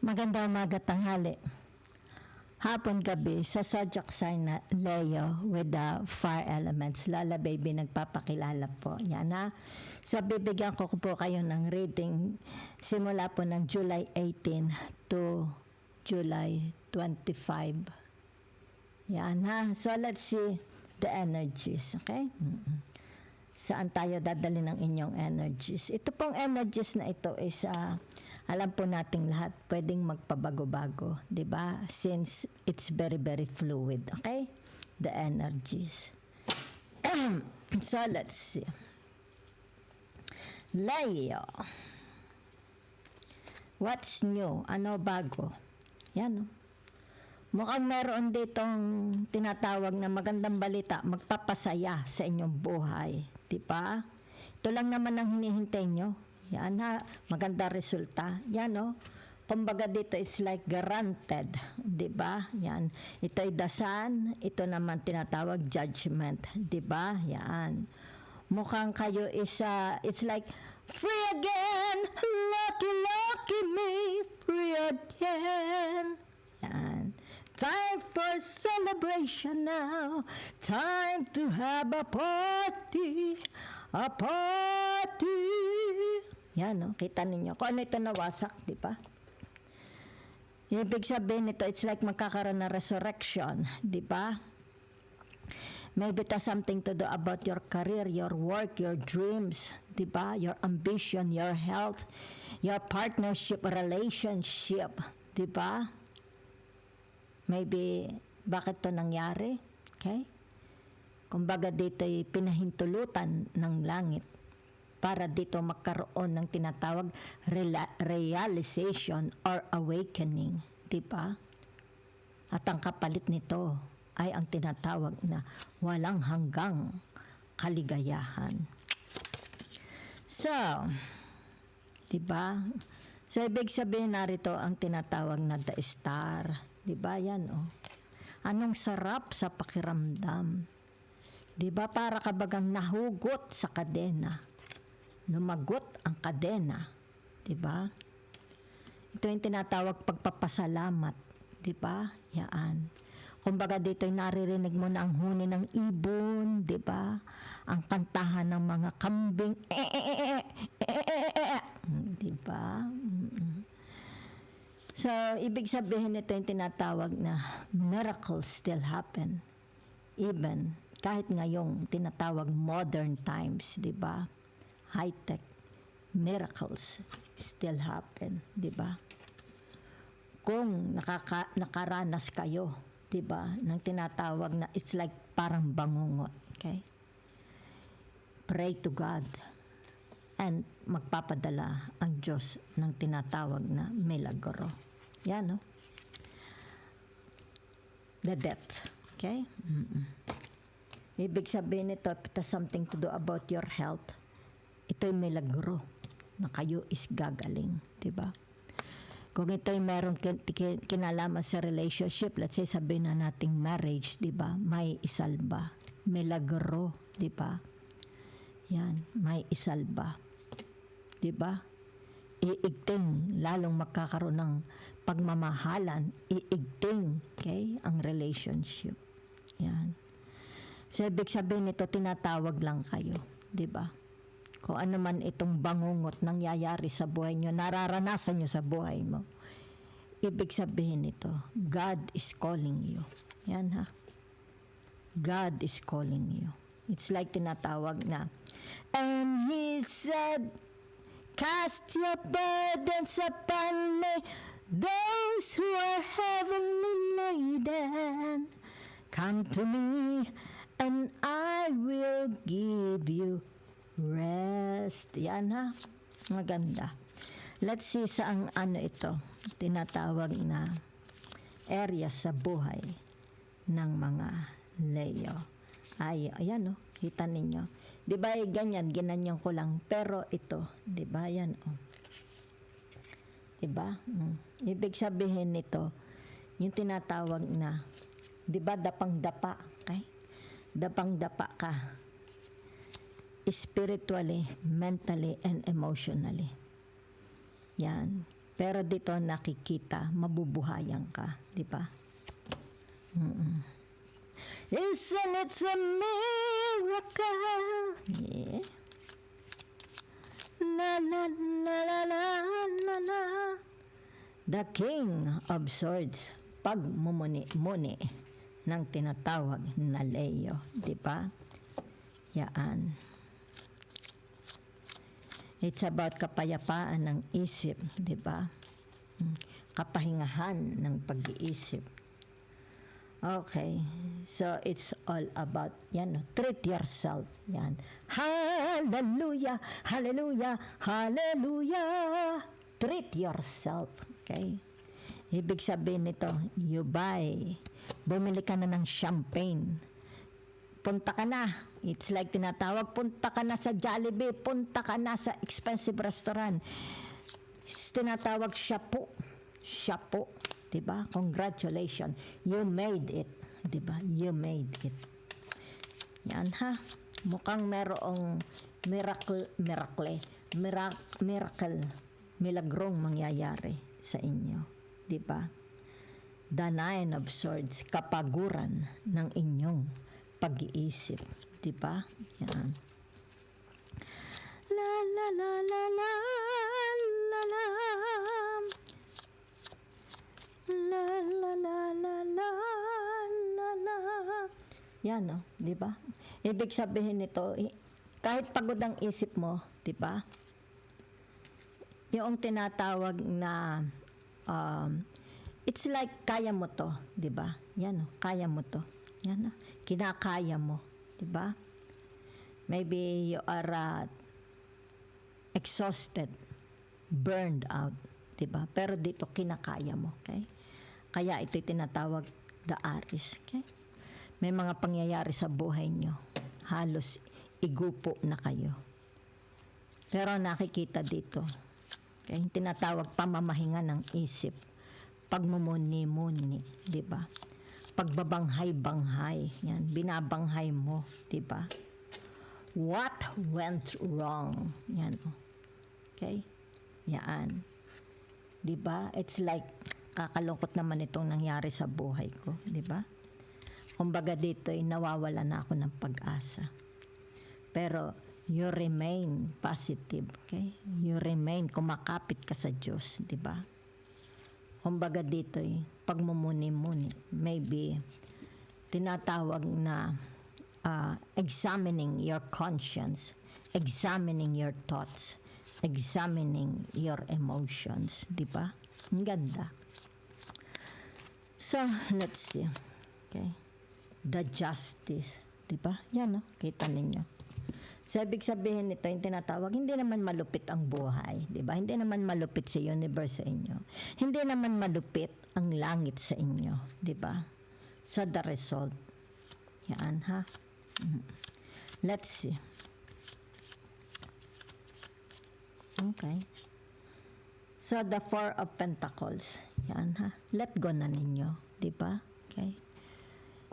Magandang umaga, tanghali. Hapon, gabi, sa zodiac sign na Leo with the fire elements. Lala Baby, nagpapakilala po. Yan ha. So, bibigyan ko po kayo ng reading simula po ng July 18 to July 25. Yan ha. So, let's see the energies. Okay? Saan tayo dadali ng inyong energies? Ito pong energies na ito is alam po nating lahat pwedeng magpabago-bago, 'di ba? Since it's very very fluid, okay? The energies. So let's see. Leo. What's new? Ano bago? Yan. Mukhang meron ditong tinatawag na magandang balita, magpapasaya sa inyong buhay, 'di ba? Ito lang naman ang hinihintay nyo. Yan ha, maganda resulta. Yan o. Kumbaga dito is like granted, 'di ba? Yan. Ito ay the sun, ito naman tinatawag judgment, 'di ba? Yan. Mukhang kayo is it's like free again, lucky lucky me, free again. Yan. Time for celebration now. Time to have a party. A party. Yan, no? Kita ninyo. Kung ano ito nawasak, di ba? Ibig sabihin nito, it's like magkakaroon ng resurrection, di ba? Maybe it has something to do about your career, your work, your dreams, di ba? Your ambition, your health, your partnership, relationship, di ba? Maybe, bakit to nangyari? Okay? Kumbaga dito ay pinahintulutan ng langit para dito magkaroon ng tinatawag realization or awakening, di ba? At ang kapalit nito ay ang tinatawag na walang hanggang kaligayahan. So, di ba? So, ibig sabihin narito ang tinatawag na the star. Di ba yan, oh? Anong sarap sa pakiramdam. Di ba para kabagang nahugot sa kadena. Lumagot ang kadena. Di ba? Ito yung tinatawag pagpapasalamat. Di ba? Yan. Kumbaga dito yung naririnig mo na ang huni ng ibon. Di ba? Ang kantahan ng mga kambing. Di ba? So, ibig sabihin nito yung tinatawag na miracles still happen. Even kahit ngayong tinatawag modern times, di ba? High-tech miracles still happen, di ba? Kung nakaranas kayo, di ba, ng tinatawag na it's like parang bangungot, okay? Pray to God and magpapadala ang Diyos ng tinatawag na milagro. Yan, no? The death, okay? Ibig sabihin nito, it has something to do about your health. Ito'y milagro na kayo is gagaling, di ba? Kung ito'y merong kinalaman sa relationship, let's say sabihin na nating marriage, di ba? May isalba. Milagro, di ba? Yan, may isalba. Di ba? Iigting, lalong magkakaroon ng pagmamahalan, iigting, okay? Ang relationship. Yan. So, ibig sabihin nito, tinatawag lang kayo, di ba? Kung ano man itong bangungot nangyayari sa buhay nyo, nararanasan nyo sa buhay mo. Ibig sabihin nito, God is calling you. Yan ha. God is calling you. It's like tinatawag na, and He said, cast your burdens upon me, those who are heavily laden. Come to me, and I will give you rest. Yan ha. Maganda. Let's see saang ano ito. Tinatawag na area sa buhay ng mga Leo. Ay, ayan o. Kita ninyo. Di ba ganyan, ginanyan ko lang. Pero ito, di ba yan o. Di ba? Ibig sabihin nito, yung tinatawag na, di ba dapang-dapa? Okay? Dapang-dapa ka. Spiritually, mentally, and emotionally. Yan. Pero dito nakikita, mabubuhayan ka, di ba? Isn't it a miracle? Yeah. La la la la la la la. The King of Swords, pagmumuni-muni ng tinatawag na Leo, di ba? Yaan. It's about kapayapaan ng isip, di ba? Kapahingahan ng pag-iisip. Okay, so it's all about, yan, treat yourself, yan. Hallelujah, hallelujah, hallelujah. Treat yourself, okay? Ibig sabihin nito, you buy, bumili ka na ng champagne, punta ka na, it's like tinatawag, punta ka na sa Jollibee, punta ka na sa expensive restaurant, it's tinatawag shapo, diba? Congratulations, you made it, diba? You made it. Yan ha, mukhang merong miracle, milagrong mangyayari sa inyo, diba? The Nine of Swords, kapaguran ng inyong pag-iisip, diba? Yan. La la la la la la la. La la la la la la la. Yan, no, di ba? Ibig sabihin nito, kahit pagod ang isip mo, di ba? Yung tinatawag na it's like kaya mo to, di ba? Yan, no, kaya mo to. Yan, no, kinakaya mo, di ba? Maybe you are exhausted, burned out, di ba? Pero dito kinakaya mo, okay? Kaya ito'y tinatawag the Aries. Okay? May mga pangyayari sa buhay nyo. Halos igupo na kayo. Pero nakikita dito. Okay? Tinatawag pamamahinga ng isip. Pagmumuni-muni. Diba? Pagbabanghay-banghay. Yan. Binabanghay mo. Diba? What went wrong? Yan. Okay? Yan. Diba? It's like kakalungkot naman itong nangyari sa buhay ko, di ba? Kumbaga dito ay nawawala na ako ng pag-asa. Pero you remain positive, okay? You remain kumakapit ka sa Diyos, di ba? Kumbaga dito ay pagmumuni-muni, maybe tinatawag na examining your conscience, examining your thoughts, examining your emotions, di ba? Ang ganda. So, let's see. Okay. The justice. Diba? Yan, no? Kita ninyo. So, ibig sabihin nito, yung tinatawag, hindi naman malupit ang buhay. Diba? Hindi naman malupit sa universe sa inyo. Hindi naman malupit ang langit sa inyo. Diba? So, the result. Yan, ha? Let's see. Okay. So, the Four of Pentacles. Yan, ha? Let go na ninyo. Diba? Okay.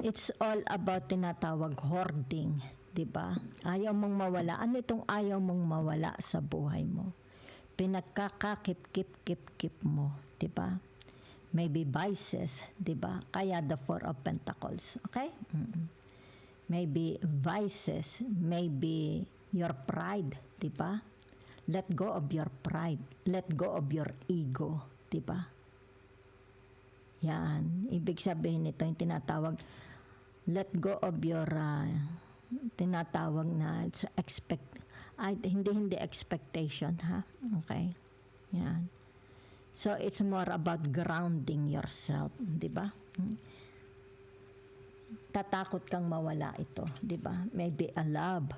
It's all about tinatawag hoarding. Diba? Ayaw mong mawala. Ano itong ayaw mong mawala sa buhay mo? Pinagkakakip-kip mo. Diba? Maybe vices. Diba? Kaya the Four of Pentacles. Okay? Maybe vices. Maybe your pride. Diba? Let go of your pride. Let go of your ego. Diba? Yan. Ibig sabihin nito, yung tinatawag, let go of your, tinatawag na, it's hindi expectation, ha? Okay? Yan. So, it's more about grounding yourself, di ba? Tatakot kang mawala ito, di ba? Maybe a love,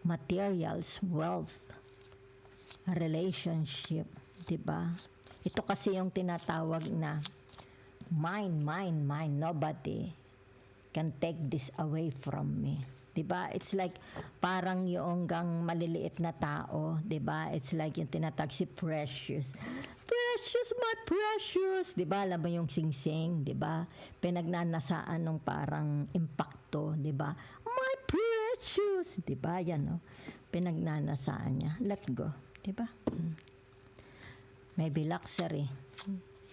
materials, wealth, relationship, di ba? Ito kasi yung tinatawag na mine. Nobody can take this away from me. Diba? It's like parang yung gang maliliit na tao. Diba? It's like yung tinatag si Precious. Precious, my precious. Diba? Alam mo yung sing-sing. Diba? Pinagnanasaan ng parang impacto. Diba? My precious. Diba? Yan, no? Pinagnanasaan niya. Let go. Diba? maybe luxury,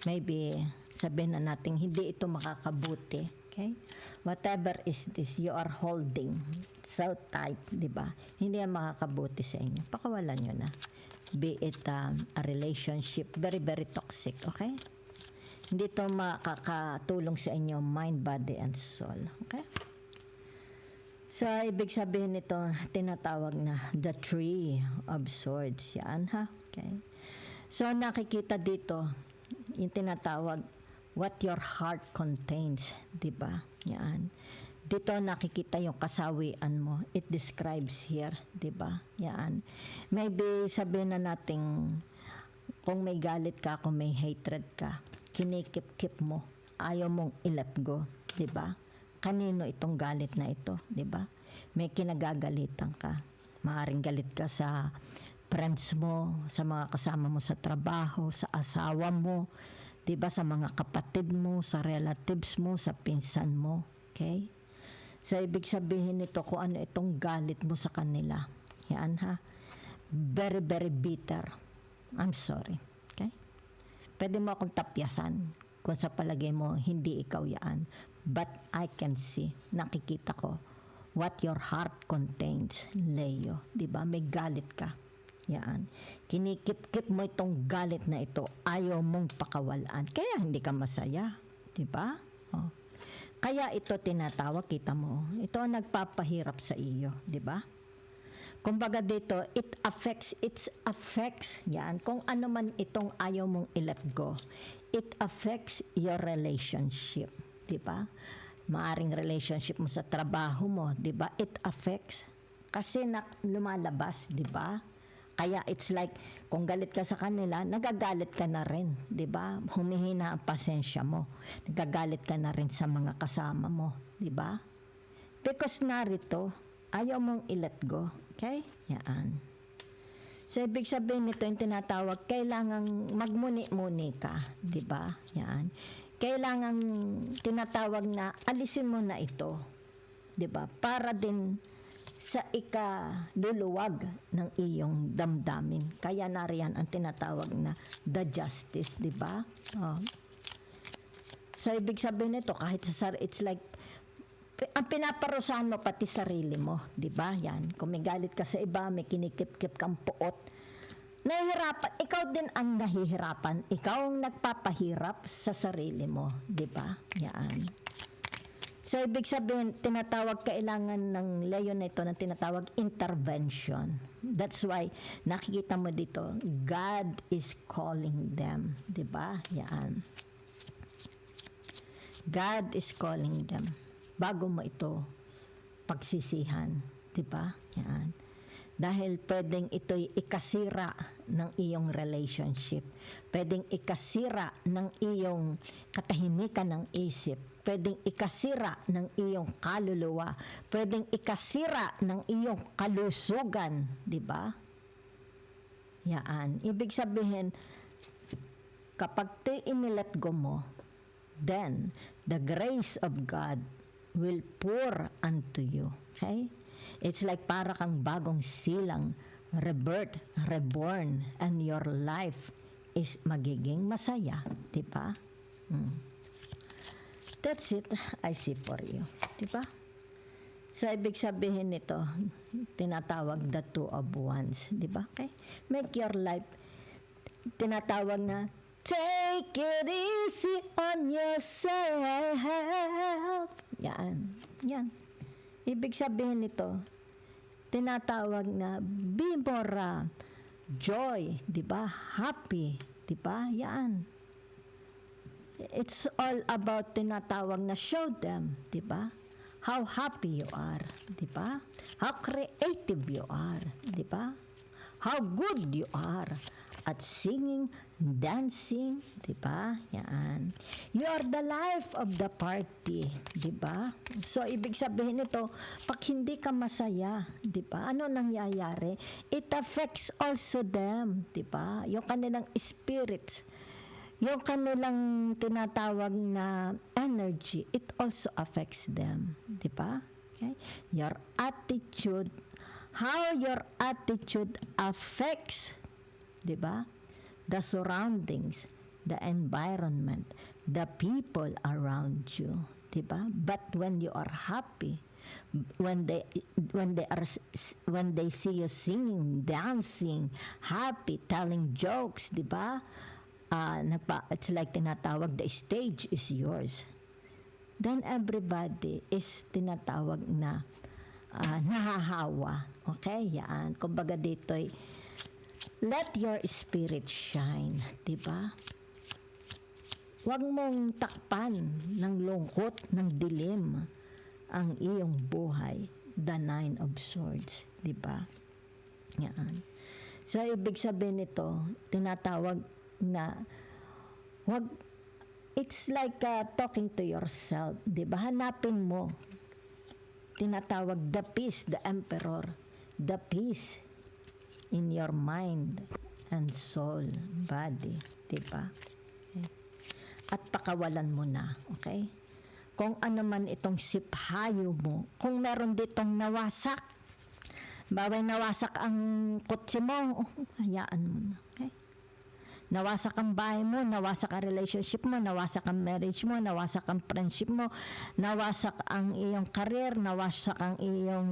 maybe sabihin na natin hindi ito makakabuti. Okay? Whatever is this, you are holding so tight, di ba? Hindi yan makakabuti sa inyo. Pakawalan nyo na. Be it a relationship, very, very toxic. Okay? Hindi ito makakatulong sa inyo, mind, body, and soul. Okay? So, ibig sabihin nito, tinatawag na the Three of Swords. Yan, ha? Okay? So, nakikita dito, yung tinatawag, what your heart contains. Diba? Yan. Dito nakikita yung kasawian mo. It describes here. Diba? Yan. Maybe sabihin na natin, kung may galit ka, kung may hatred ka, kinikip-kip mo. Ayaw mong i-let go. Diba? Kanino itong galit na ito, 'di ba? May kinagagalitan ka. Maaring galit ka sa friends mo, sa mga kasama mo sa trabaho, sa asawa mo, 'di ba, sa mga kapatid mo, sa relatives mo, sa pinsan mo, okay? So ibig sabihin nito kung ano itong galit mo sa kanila. Yan ha. Very, very bitter. I'm sorry. Okay? Pwede mo akong tapyasan kung sa palagay mo hindi ikaw yan. But I can see, nakikita ko, what your heart contains, Leo. Diba? May galit ka. Yan. Kinikip-kip mo itong galit na ito. Ayaw mong pakawalaan. Kaya hindi ka masaya. Diba? Oh. Kaya ito tinatawag, kita mo. Ito ang nagpapahirap sa iyo. Diba? Kumbaga dito, it affects, yan. Kung ano man itong ayaw mong i-let go, it affects your relationship. Diba? Maaring relationship mo sa trabaho mo, diba? It affects. Kasi lumalabas, diba? Kaya it's like, kung galit ka sa kanila, nagagalit ka na rin, diba? Humihina ang pasensya mo. Nagagalit ka na rin sa mga kasama mo, diba? Because narito, ayaw mong i-let go. Okay? Yan. So, ibig sabihin nito yung tinatawag, kailangang magmuni-muni ka, diba? Yan. Kailangan tinatawag na alisin mo na ito, 'di ba? Para din sa ikaluluwag ng iyong damdamin. Kaya nariyan ang tinatawag na the justice, 'di ba? Oh. So ibig sabihin nito kahit sa it's like ang pinaparusahan mo pati sarili mo, 'di ba? Yan. Kung may galit ka sa iba, may kinikip-kip kang puot, nahihirapan, ikaw din ang nahihirapan. Ikaw ang nagpapahirap sa sarili mo. Di ba? Yan. So, ibig sabihin, kailangan ng Leo na ito na tinatawag intervention. That's why, nakikita mo dito, God is calling them. Di ba? Yan. God is calling them. Bago mo ito pagsisihan. Di ba? Yan. Dahil pwedeng ito'y ikasira ng iyong relationship. Pwedeng ikasira ng iyong katahimikan ng isip. Pwedeng ikasira ng iyong kaluluwa. Pwedeng ikasira ng iyong kalusugan. Diba? Yaan. Ibig sabihin, kapag inilet go mo, then the grace of God will pour unto you. Okay? It's like para kang bagong silang, rebirth, reborn, and your life is magiging masaya. Diba? That's it, I see for you. Diba? So, ibig sabihin nito, tinatawag the two of wands. Diba? Okay? Make your life, tinatawag na, take it easy on yourself. Yan. Yan. Ibig sabihin nito, tinatawag na be more joy, 'di ba? Happy, 'di ba? Yan. It's all about tinatawag na show them, 'di ba? How happy you are, 'di ba? How creative you are, 'di ba? How good you are at singing, dancing, 'di ba? Yan. You are the life of the party, 'di ba? So ibig sabihin nito, pag hindi ka masaya, 'di ba? Ano nangyayari? It affects also them, 'di ba? Yung kanilang spirit, yung kanilang tinatawag na energy, it also affects them, 'di ba? Okay? Your attitude, how your attitude affects, 'di ba? the surroundings, the environment, the people around you, diba? But when you are happy, when they see you singing, dancing, happy, telling jokes, diba? It's like tinatawag, the stage is yours. Then everybody is tinatawag na nahahawa. Okay, yan. Kumbaga dito'y let your spirit shine, di ba? Huwag mong takpan ng lungkot, ng dilim ang iyong buhay. The Nine of Swords, di ba? Yan. So, ibig sabihin nito, tinatawag na wag, it's like talking to yourself, di ba? Hanapin mo, tinatawag the peace, the emperor, the peace in your mind and soul, body, diba? Okay. At pakawalan mo na, okay? Kung ano man itong siphayo mo, kung meron ditong nawasak, baway nawasak ang kotse mo, hayaan mo na, okay? Nawasak ang bahay mo, nawasak ang relationship mo, nawasak ang marriage mo, nawasak ang friendship mo, nawasak ang iyong career, nawasak ang iyong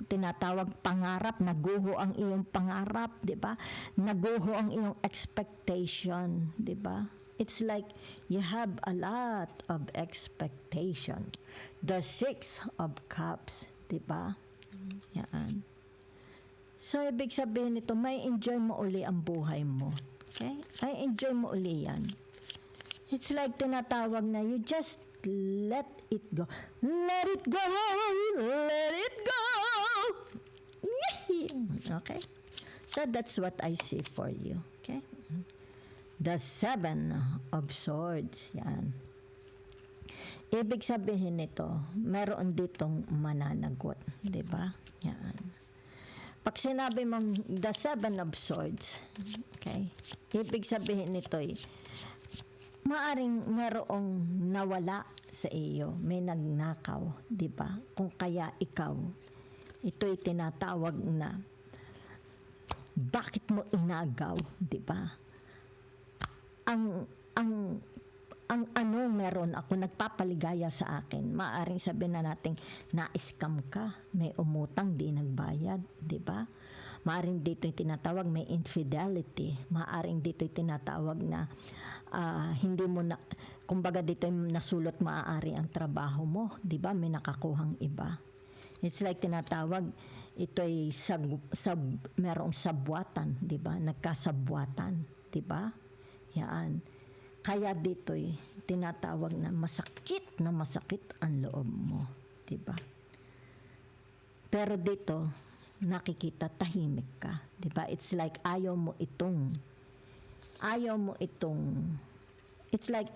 tinatawag pangarap, naguho ang iyong pangarap, di ba? Naguho ang iyong expectation, di ba? It's like you have a lot of expectation. The Six of Cups, di ba? Yan. So, ibig sabihin nito, may enjoy mo uli ang buhay mo. Okay? Ay, enjoy mo uli yan. It's like tinatawag na you just let it go. Let it go! Let it go! Okay? So, that's what I see for you. Okay? The Seven of Swords. Yan. Ibig sabihin nito, meron ditong mananagot. Diba? Yan. Pag sinabi mong the Seven of Swords, okay, ibig sabihin nito'y maaring merong nawala sa iyo, may nagnakaw, di ba? Kung kaya ikaw, ito'y tinatawag na bakit mo inagaw, di ba? Ang ano meron ako nagpapaligaya sa akin, maaring sabihin na natin na-scam ka, may umutang di nagbayad, di ba? Maaring dito yung tinatawag may infidelity, maaring dito yung tinatawag na hindi mo na, kumbaga dito yung nasulot maaari ang trabaho mo, di ba? May nakakuhang iba. It's like tinatawag, ito'y merong sabwatan, di ba? Nagkasabwatan, di ba? Yan. Kaya dito'y tinatawag na masakit ang loob mo, 'di ba? Pero dito nakikita tahimik ka, 'di ba? It's like ayaw mo itong it's like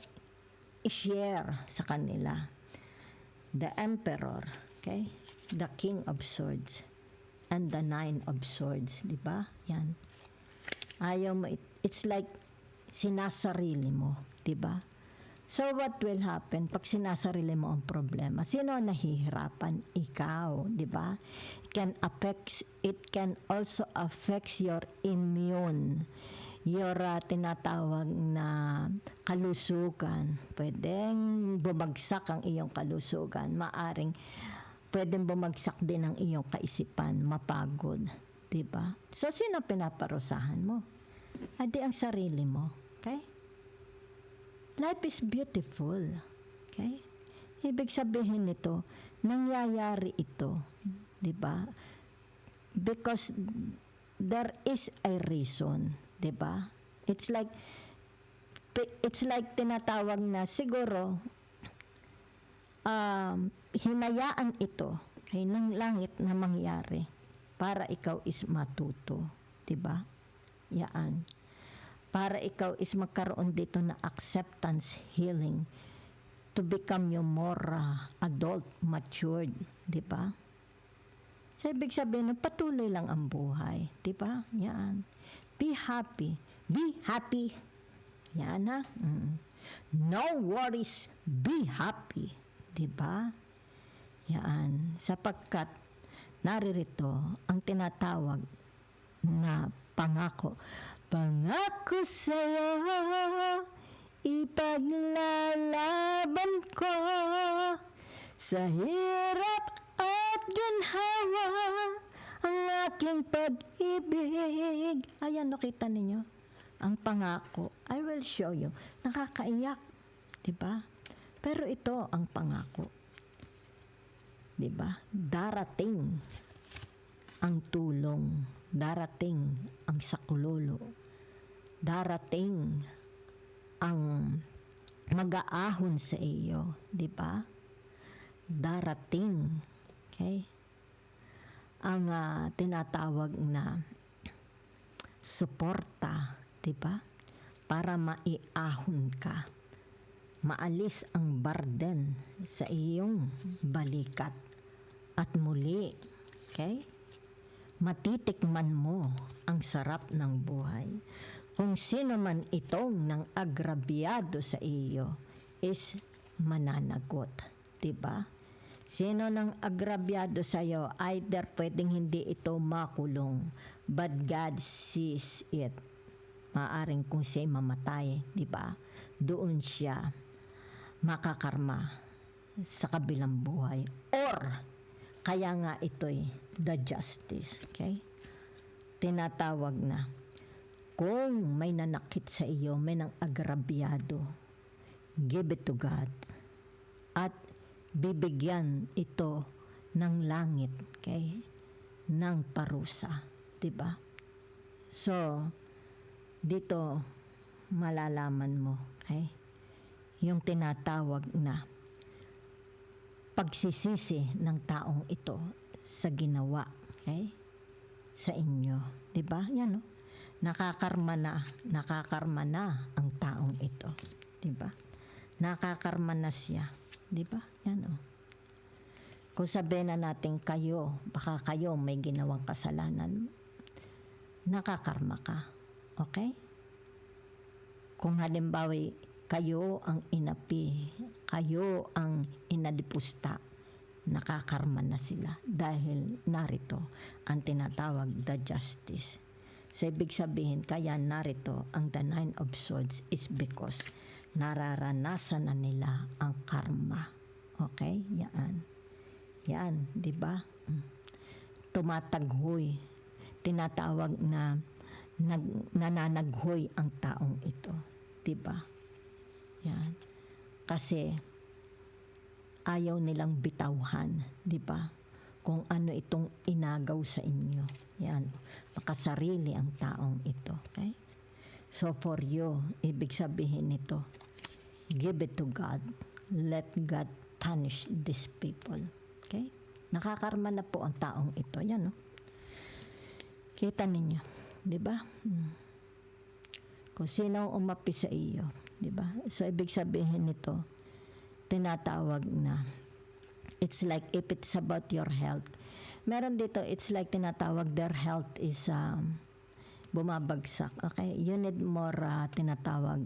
i-share sa kanila. The Emperor, okay? The King of Swords and the Nine of Swords, 'di ba? Yan. Ayaw mo it's like sinasarili mo, 'di ba? So what will happen pag sinasarili mo ang problema? Sino ang nahihirapan? Ikaw, 'di ba? It can also affect your immune, your tinatawag na kalusugan. Pwedeng bumagsak ang iyong kalusugan, pwedeng bumagsak din ang iyong kaisipan, mapagod, 'di ba? So sino pinaparusahan mo? Adi ang sarili mo. Okay? Life is beautiful. Okay? Ibig sabihin nito, nangyayari ito, 'di ba? Because there is a reason, 'di ba? It's like tinatawag na siguro hinayaan ito kay ng langit na mangyari para ikaw is matuto, 'di ba? Yaan. Para ikaw is magkaroon dito na acceptance healing to become you more adult, matured, di ba? So, ibig sabihin, patuloy lang ang buhay, di ba? Yan. Be happy. Be happy. Yan ha. No worries. Be happy. Di ba? Yan. Sapagkat naririto ang tinatawag na pangako. Pangako sa'yo, ipaglalaban ko sa hirap at ginhawa ang aking pag-ibig. Ayan, nakita ninyo? Ang pangako, I will show you. Nakakaiyak, di ba? Pero ito ang pangako. Di ba? Darating ang tulong, darating ang sakulolo, darating ang mag-aahon sa iyo, di ba? Darating, okay? Ang tinatawag na suporta, di ba? Para maiahon ka. Maalis ang burden sa iyong balikat at muli, okay? Matitikman mo ang sarap ng buhay. Kung sino man itong nang agrabyado sa iyo is mananagot, 'di ba? Sino nang agrabyado sa iyo, either pwedeng hindi ito makulong, but God sees it. Maaring kung siya'y mamatay, 'di ba? Doon siya makakarma sa kabilang buhay, or kaya nga ito'y the justice, okay? Tinatawag na kung may nanakit sa iyo, may nang agrabyado, give it to God at bibigyan ito ng langit, okay? Ng parusa, 'di ba? So dito malalaman mo, okay? Yung tinatawag na pagsisisi ng taong ito sa ginawa, okay? Sa inyo, 'di ba? Yan, no? Nakakarma na ang taong ito, 'di ba? Nakakarma na siya, 'di ba? Yan, oh. Kung sabihin na natin baka kayo may ginawang kasalanan, nakakarma ka, okay? Kung halimbawa kayo ang inapi, kayo ang inalipusta, nakakarma na sila dahil narito ang tinatawag the justice. So ibig sabihin, kaya narito ang the 9 of swords is because nararanasan na nila ang karma. Okay? Yan, di ba? Tumataghoy. Tinatawag na nananaghoy ang taong ito. Di ba? Yan. Kasi ayaw nilang bitawhan, di ba? Kung ano itong inagaw sa inyo. Yan. Makasarili ang taong ito. Okay? So for you, ibig sabihin nito, give it to God. Let God punish these people. Okay? Nakakarma na po ang taong ito. Yan, no? Kita ninyo. Di ba? Kung sino ang umapi sa iyo. Di ba? So, ibig sabihin nito, tinatawag na, it's like if it's about your health. Meron dito, it's like tinatawag their health is bumabagsak. Okay? You need more, tinatawag,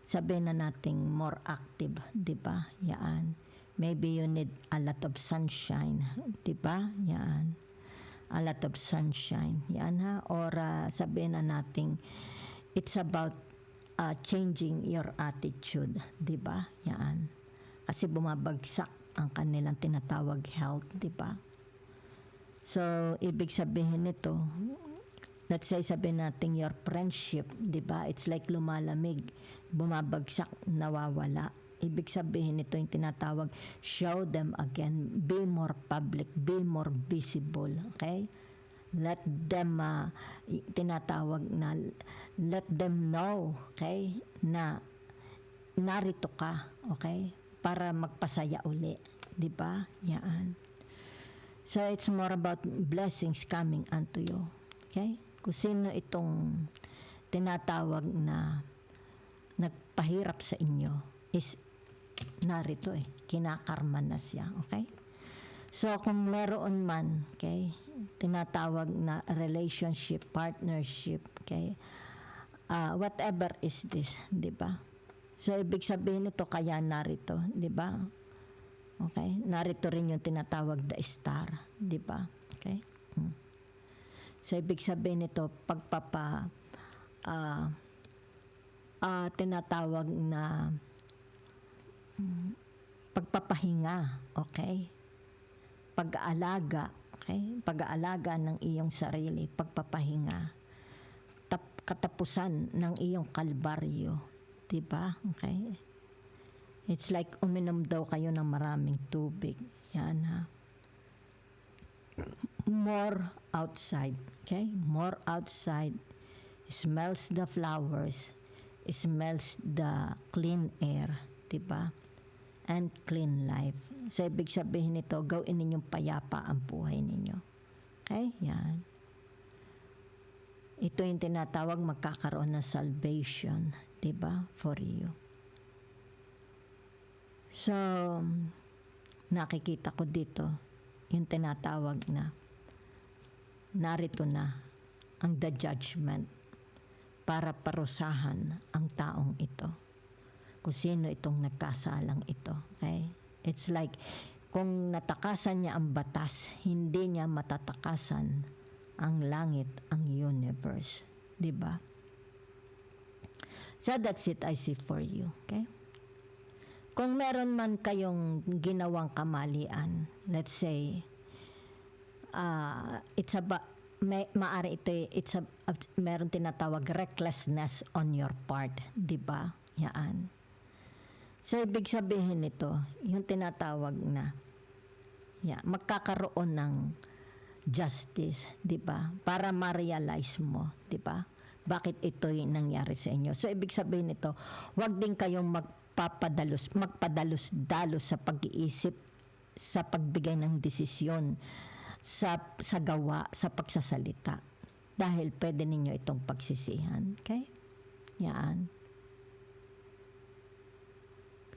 sabihin na nating more active. Di ba? Yan. Maybe you need a lot of sunshine. Di ba? Yan. A lot of sunshine. Yan, ha? Or sabihin na nating, it's about changing your attitude, 'di ba? Yan. Kasi bumabagsak ang kanilang tinatawag health, 'di ba? So, ibig sabihin nito, let's say sabihin natin your friendship, 'di ba? It's like lumalamig, bumabagsak, nawawala. Ibig sabihin nito yung tinatawag, show them again, be more public, be more visible, okay? Let them, tinatawag na, let them know, okay, na narito ka, okay, para magpasaya uli, di ba? Yan. So, it's more about blessings coming unto you, okay? Kung sino itong tinatawag na nagpahirap sa inyo, is narito kinakarma na siya, okay? So, kung meron man, okay, tinatawag na relationship, partnership, okay, whatever is this, di ba? So, ibig sabihin nito, kaya narito, di ba? Okay? Narito rin yung tinatawag the star, di ba? Okay? So, ibig sabihin nito, tinatawag na pagpapahinga, okay? Pag-aalaga, okay? Pag-aalaga ng iyong sarili, pagpapahinga. Katapusan ng iyong kalbaryo, 'di ba? Okay? It's like uminom daw kayo ng maraming tubig. Yan ha. More outside, okay? More outside. Smells the flowers, smells the clean air, 'di ba? And clean life. So, ibig sabihin nito, gawin ninyong payapa ang buhay ninyo. Okay? Yan. Ito yung tinatawag magkakaroon ng salvation, 'di ba? For you. So, nakikita ko dito yung tinatawag na narito na ang the judgment para parusahan ang taong ito. Kung sino itong nagkasalang ito. Okay? It's like, kung natakasan niya ang batas, hindi niya matatakasan ang langit, ang universe. Diba? So that's it I see for you. Okay? Kung meron man kayong ginawang kamalian, let's say, it's about, maari ito, meron tinatawag recklessness on your part, di ba? Yan. So, ibig sabihin nito, yung tinatawag na, magkakaroon ng justice, di ba? Para ma-realize mo, di ba? Bakit ito'y nangyari sa inyo. So, ibig sabihin nito, wag din kayong magpadalos-dalos sa pag-iisip, sa pagbigay ng desisyon, sa gawa, sa pagsasalita. Dahil pwede ninyo itong pagsisihan. Okay? Yan.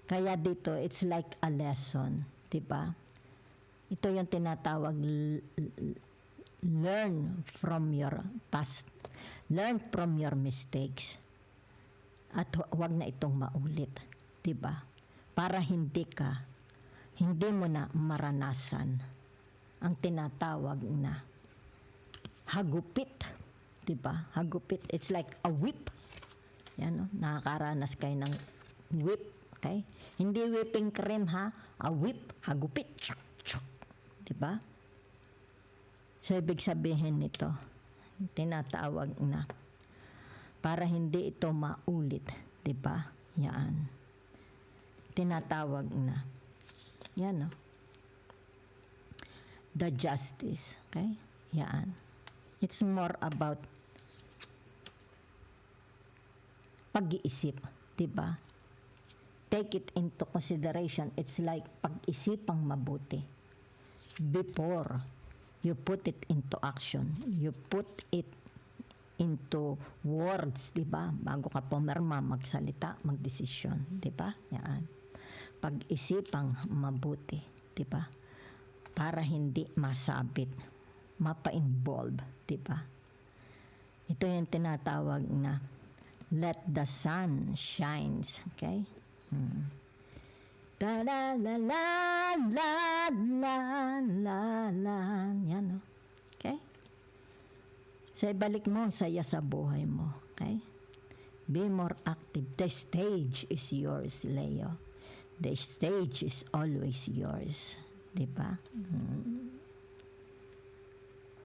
Kaya dito, it's like a lesson. Diba? Ito yung tinatawag, learn from your past. Learn from your mistakes. At huwag na itong maulit. Diba? Para hindi mo na maranasan ang tinatawag na hagupit. Diba? Hagupit. It's like a whip. Yan, no? Nakakaranas kayo ng whip. Okay? Hindi whipping cream, ha? A whip. Hagupit. Diba? So, ibig sabihin nito, tinatawag na para hindi ito maulit. Diba? Yan. Tinatawag na. Yan, no? The justice. Okay? Yan. It's more about pag-iisip. Diba? Take it into consideration. It's like pag-isipang mabuti. Before you put it into action. You put it into words. Diba? Bago ka pumirma, magsalita, magdesisyon. Diba? Yan. Pag-isipang mabuti. Diba? Para hindi masabit, mapa-involve, diba? Ito yung tinatawag na let the sun shines, okay? La la la la la la la la. Yan, no? Okay? So, ibalik mo saya sa buhay mo, okay? Be more active. The stage is yours, Leo. The stage is always yours. Diba?